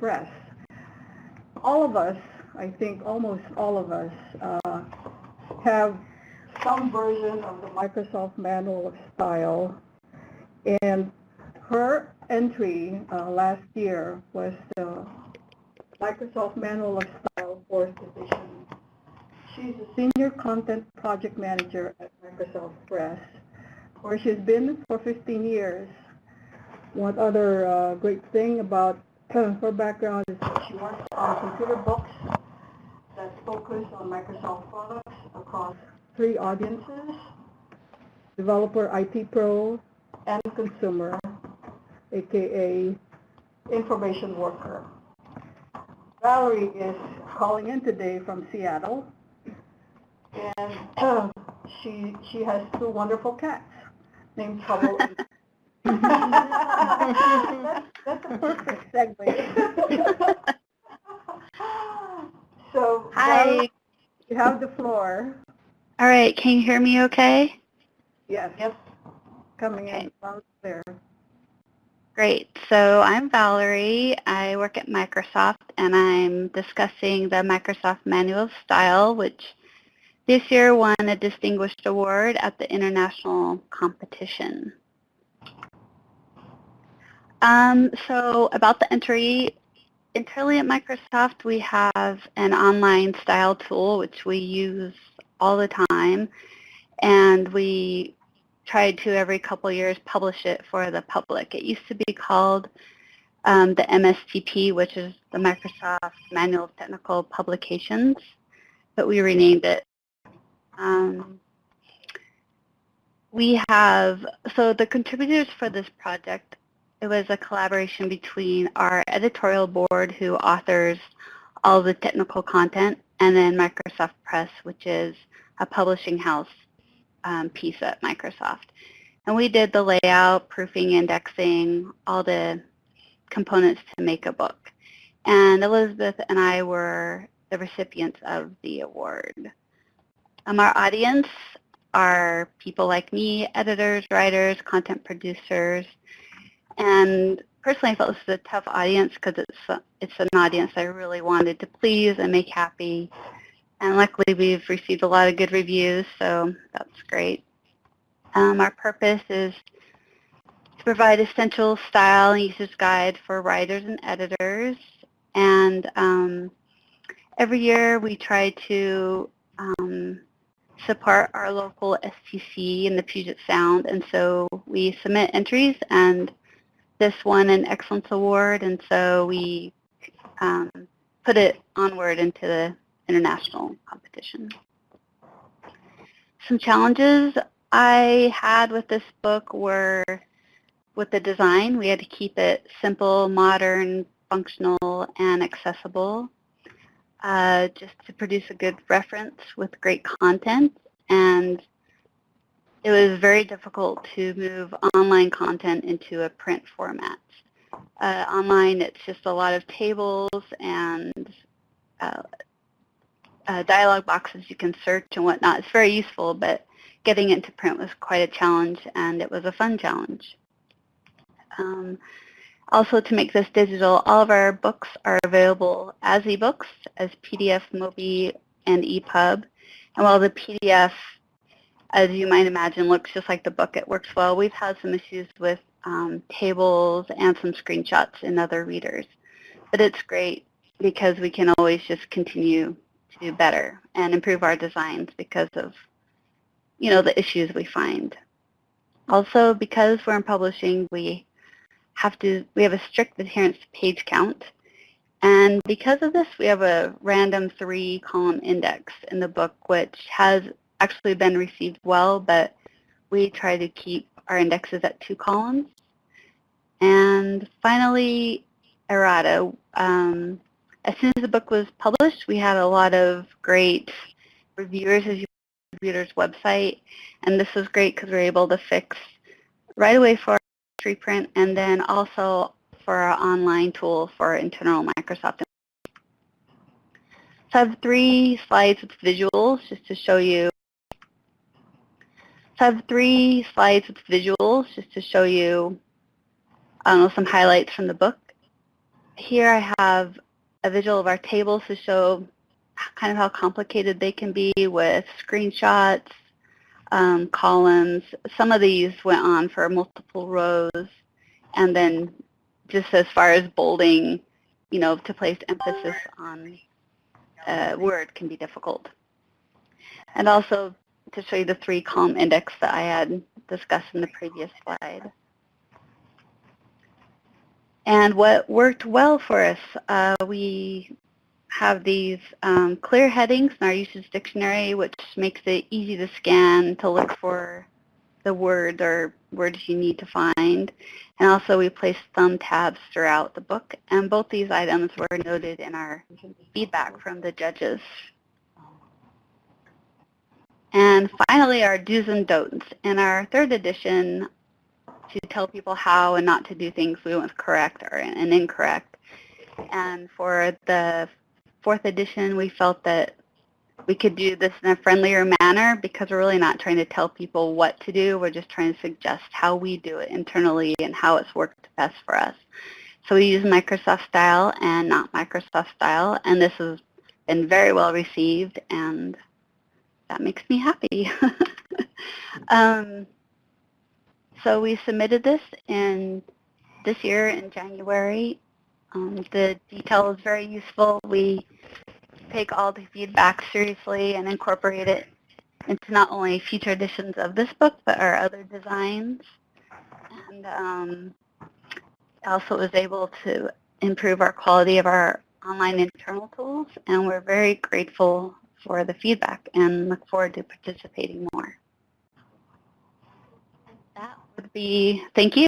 Press. All of us, I think almost all of us, have some version of the Microsoft Manual of Style, and her entry last year was the Microsoft Manual of Style 4th edition. She's a senior content project manager at Microsoft Press, where she's been for 15 years. One other great thing about her background is that she works on computer books that focus on Microsoft products across 3 audiences: developer, IT pro, and consumer, aka information worker. Valerie is calling in today from Seattle, and she has 2 wonderful cats named Trouble and that's a perfect segue. So, Hi. Valerie, you have the floor. All right. Can you hear me okay? Yes. Yep. Coming Okay. in loud and clear. Great. So I'm Valerie. I work at Microsoft, and I'm discussing the Microsoft Manual of Style, which this year won a distinguished award at the international competition. So about the entry, internally at Microsoft, we have an online style tool, which we use all the time, and we tried to every couple years publish it for the public. It used to be called the MSTP, which is the Microsoft Manual of Technical Publications, but we renamed it. So the contributors for this project, it was a collaboration between our editorial board, who authors all the technical content, and then Microsoft Press, which is a publishing house piece at Microsoft. And we did the layout, proofing, indexing, all the components to make a book. And Elizabeth and I were the recipients of the award. Our audience are people like me, editors, writers, content producers. And personally, I felt this was a tough audience because it's an audience I really wanted to please and make happy. And luckily, we've received a lot of good reviews, so that's great. Our purpose is to provide essential style and user's guide for writers and editors. And every year, we try to support our local STC in the Puget Sound. And so we submit entries, and this won an Excellence Award. And so we put it onward into the international competition. Some challenges I had with this book were with the design. We had to keep it simple, modern, functional, and accessible, just to produce a good reference with great content. And it was very difficult to move online content into a print format. Online, it's just a lot of tables and dialog boxes you can search and whatnot. It's very useful, but getting it into print was quite a challenge, and it was a fun challenge. Also, to make this digital, all of our books are available as ebooks, as PDF, MOBI, and EPUB. And while the PDF, as you might imagine, looks just like the book, it works well. We've had some issues with tables and some screenshots in other readers. But it's great because we can always just continue to do better and improve our designs because of, the issues we find. Also, because we're in publishing, we have a strict adherence to page count. And because of this, we have a random 3-column index in the book, which has actually been received well, but we try to keep our indexes at 2 columns. And finally, errata. As soon as the book was published, we had a lot of great reviewers, as you see on the reviewers website, and this was great because we were able to fix right away for our reprint, and then also for our online tool for internal Microsoft. So I have 3 slides with visuals just to show you. Some highlights from the book. Here I have a visual of our tables to show kind of how complicated they can be with screenshots, columns. Some of these went on for multiple rows, and then just as far as bolding, to place emphasis on a word can be difficult. And also to show you the 3-column index that I had discussed in the previous slide. And what worked well for us, we have these clear headings in our usage dictionary, which makes it easy to scan to look for the word or words you need to find. And also we placed thumb tabs throughout the book, and both these items were noted in our feedback from the judges. And finally, our do's and don'ts. In our 3rd edition, to tell people how and not to do things, we went with correct and incorrect. And for the 4th edition, we felt that we could do this in a friendlier manner because we're really not trying to tell people what to do. We're just trying to suggest how we do it internally and how it's worked best for us. So we use Microsoft style and not Microsoft style, and this has been very well received, and that makes me happy. So we submitted this this year in January. The detail is very useful. We take all the feedback seriously and incorporate it into not only future editions of this book, but our other designs. And also was able to improve our quality of our online internal tools, and we're very grateful for the feedback and look forward to participating more. That would be, thank you.